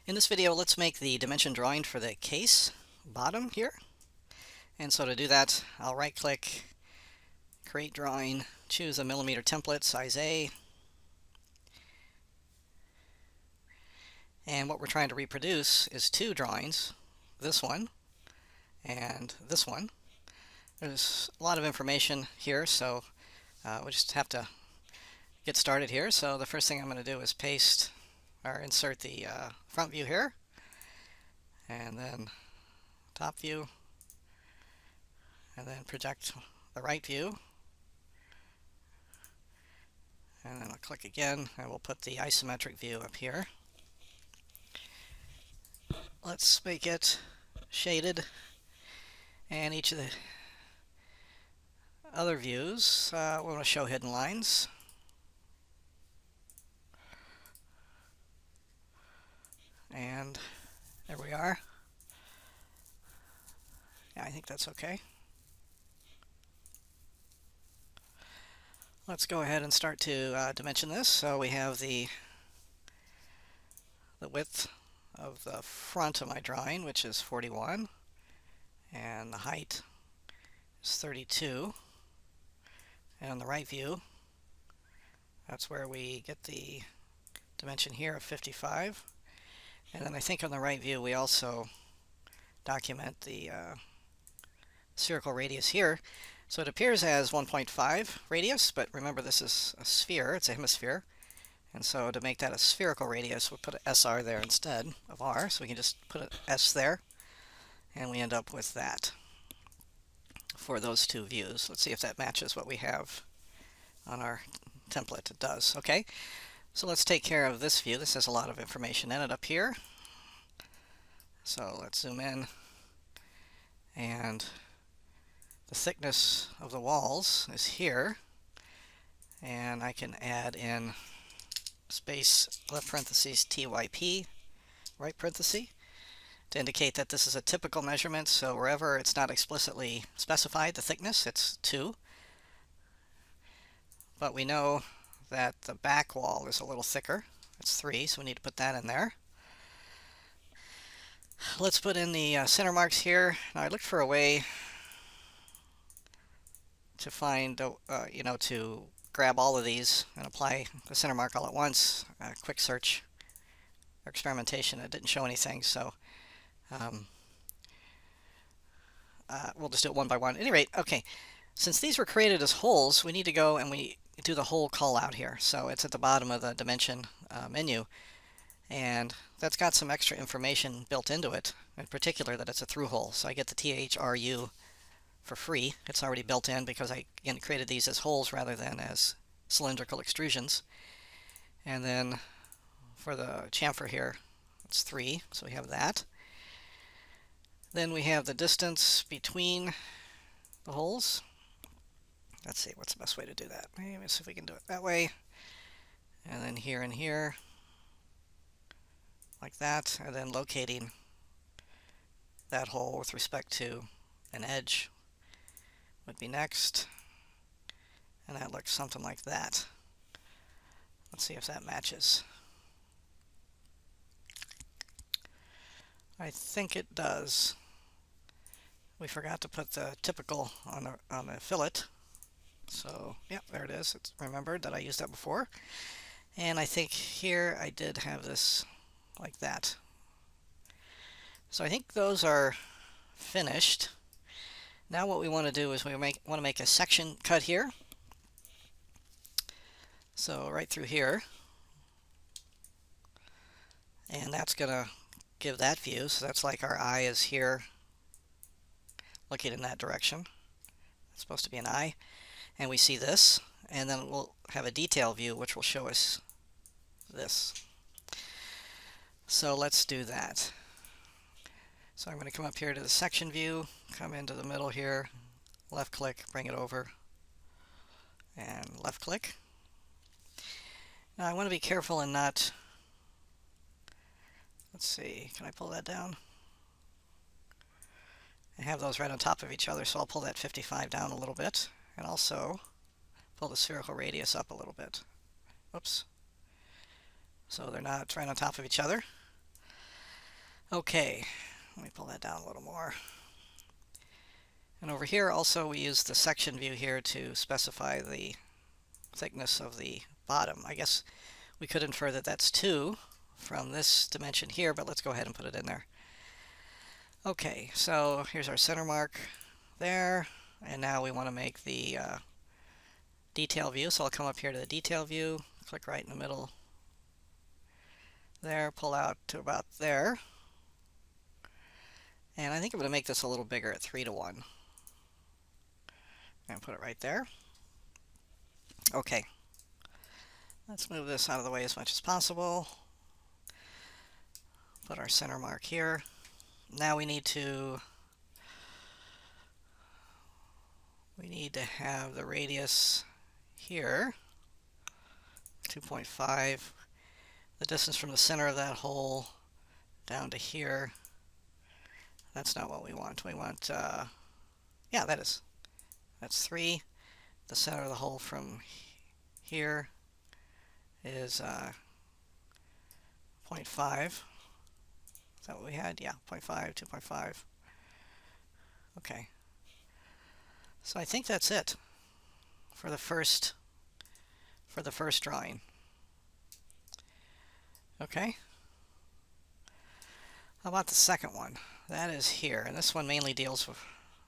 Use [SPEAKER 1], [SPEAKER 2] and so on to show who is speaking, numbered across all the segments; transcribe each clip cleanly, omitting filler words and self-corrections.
[SPEAKER 1] In this video, let's make the dimension drawing for the case bottom here. And so to do that, I'll right-click, create drawing, choose a millimeter template, size A. And what we're trying to reproduce is two drawings, this one and this one. There's a lot of information here, so we'll just have to get started here. So the first thing I'm going to do is paste or insert the front view here, and then top view, and then project the right view, and then I'll click again and we'll put the isometric view up here. Let's make it shaded, and each of the other views we want to show hidden lines. And there we are. Yeah, I think that's okay. Let's go ahead and start to dimension this. So we have the width of the front of my drawing, which is 41, and the height is 32. And on the right view, that's where we get the dimension here of 55. And then I think on the right view we also document the spherical radius here. So it appears as 1.5 radius, but remember this is a sphere, it's a hemisphere. And so to make that a spherical radius, we'll put an SR there instead of R, so we can just put an S there, and we end up with that for those two views. Let's see if that matches what we have on our template. It does. Okay, so let's take care of this view. This has a lot of information in it up here. So let's zoom in, and the thickness of the walls is here, and I can add in space left parentheses TYP right parenthesis to indicate that this is a typical measurement. So wherever it's not explicitly specified the thickness, it's 2. But we know that the back wall is a little thicker. It's 3, so we need to put that in there. Let's put in the center marks here. Now I looked for a way to find, to grab all of these and apply the center mark all at once. Quick search or experimentation, it didn't show anything, so we'll just do it one by one. At any rate, okay, since these were created as holes, we need to go and we do the hole call out here. So it's at the bottom of the dimension menu, and that's got some extra information built into it, in particular that it's a through hole. So I get the THRU for free. It's already built in because I, again, created these as holes rather than as cylindrical extrusions. And then for the chamfer here, it's 3, so we have that. Then we have the distance between the holes. Let's see, what's the best way to do that? Maybe see if we can do it that way. And then here and here, like that. And then locating that hole with respect to an edge would be next. And that looks something like that. Let's see if that matches. I think it does. We forgot to put the typical on the fillet. So, yeah, there it is. It's remembered that I used that before. And I think here I did have this like that. So I think those are finished. Now what we want to do is we want to make a section cut here. So right through here. And that's going to give that view. So that's like our eye is here looking in that direction. It's supposed to be an eye. And we see this. And then we'll have a detail view which will show us this. So let's do that. So I'm going to come up here to the section view, come into the middle here, left click, bring it over, and left click. Now I want to be careful and not, let's see, can I pull that down? I have those right on top of each other, so I'll pull that 55 down a little bit, and also pull the spherical radius up a little bit. Whoops. So they're not right on top of each other. Okay, let me pull that down a little more. And over here also we use the section view here to specify the thickness of the bottom. I guess we could infer that that's 2 from this dimension here, but let's go ahead and put it in there. Okay, so here's our center mark there, and now we want to make the detail view. So I'll come up here to the detail view, click right in the middle there, pull out to about there. And I think I'm going to make this a little bigger at 3:1. And put it right there. Okay. Let's move this out of the way as much as possible. Put our center mark here. Now we need to have the radius here, 2.5. The distance from the center of that hole down to here. That's not what we want. We want, yeah, that's 3. The center of the hole from here is 0.5. Is that what we had? Yeah, 0.5, 2.5. Okay. So I think that's it for the first drawing. Okay. How about the second one? That is here, and this one mainly deals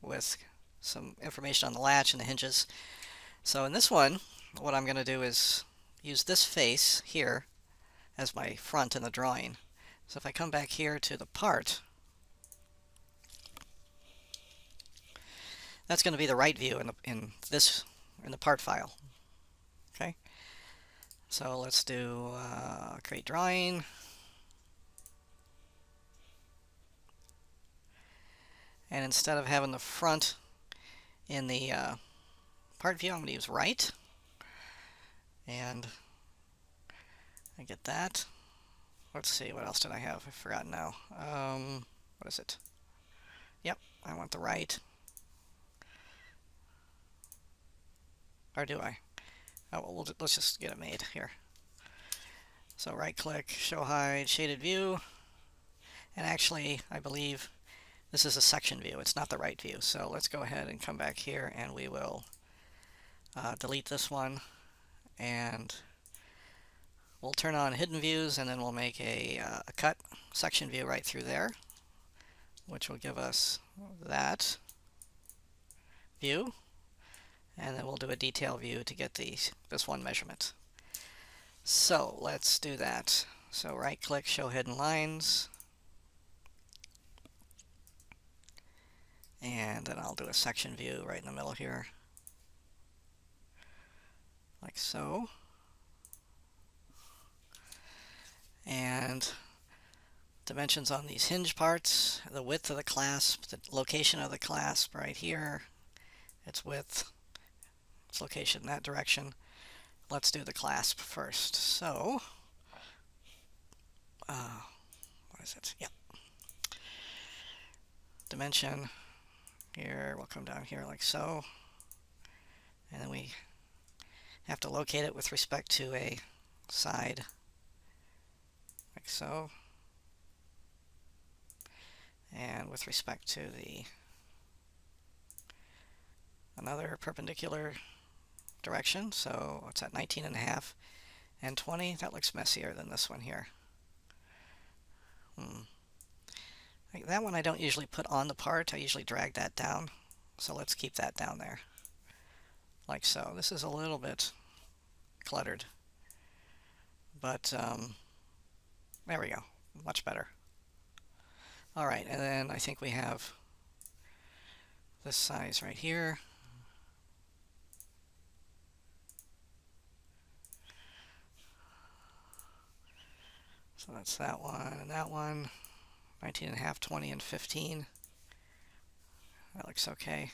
[SPEAKER 1] with some information on the latch and the hinges. So in this one, what I'm going to do is use this face here as my front in the drawing. So if I come back here to the part, that's going to be the right view in the part file. Okay. So let's do create drawing. And instead of having the front in the part view, I'm going to use right. And I get that. Let's see, what else did I have? I've forgotten now. What is it? Yep, I want the right. Or do I? Oh, well, let's just get it made here. So right-click, show hide, shaded view. And actually, I believe this is a section view. It's not the right view. So let's go ahead and come back here, and we will delete this one. And we'll turn on hidden views, and then we'll make a cut section view right through there, which will give us that view. And then we'll do a detail view to get this one measurement. So let's do that. So right click, show hidden lines. And then I'll do a section view right in the middle here. Like so. And dimensions on these hinge parts, the width of the clasp, the location of the clasp right here, its width, its location in that direction. Let's do the clasp first. So, what is it? Yeah. Dimension here, we'll come down here like so. And then we have to locate it with respect to a side, like so. And with respect to another perpendicular direction, so it's at 19.5 and 20. That looks messier than this one here. Like that one I don't usually put on the part, I usually drag that down. So let's keep that down there. Like so. This is a little bit cluttered. But there we go. Much better. Alright, and then I think we have this size right here. So that's that one and that one. 19.5, 20, and 15. That looks okay.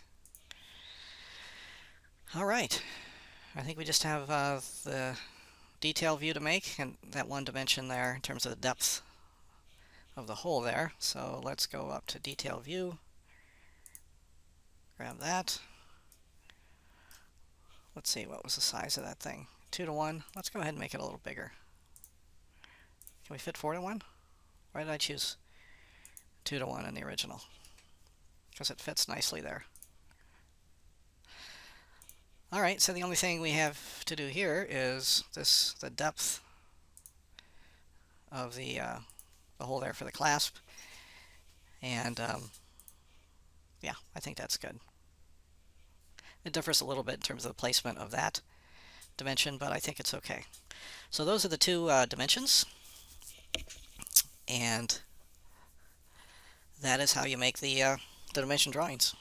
[SPEAKER 1] Alright. I think we just have the detail view to make, and that one dimension there in terms of the depth of the hole there. So let's go up to detail view. Grab that. Let's see, what was the size of that thing? 2:1. Let's go ahead and make it a little bigger. Can we fit 4:1? Why did I choose 2 to 1 in the original because it fits nicely there. Alright, so the only thing we have to do here is the depth of the hole there for the clasp. And yeah, I think that's good. It differs a little bit in terms of the placement of that dimension, but I think it's okay. So those are the two dimensions, and that is how you make the dimension drawings.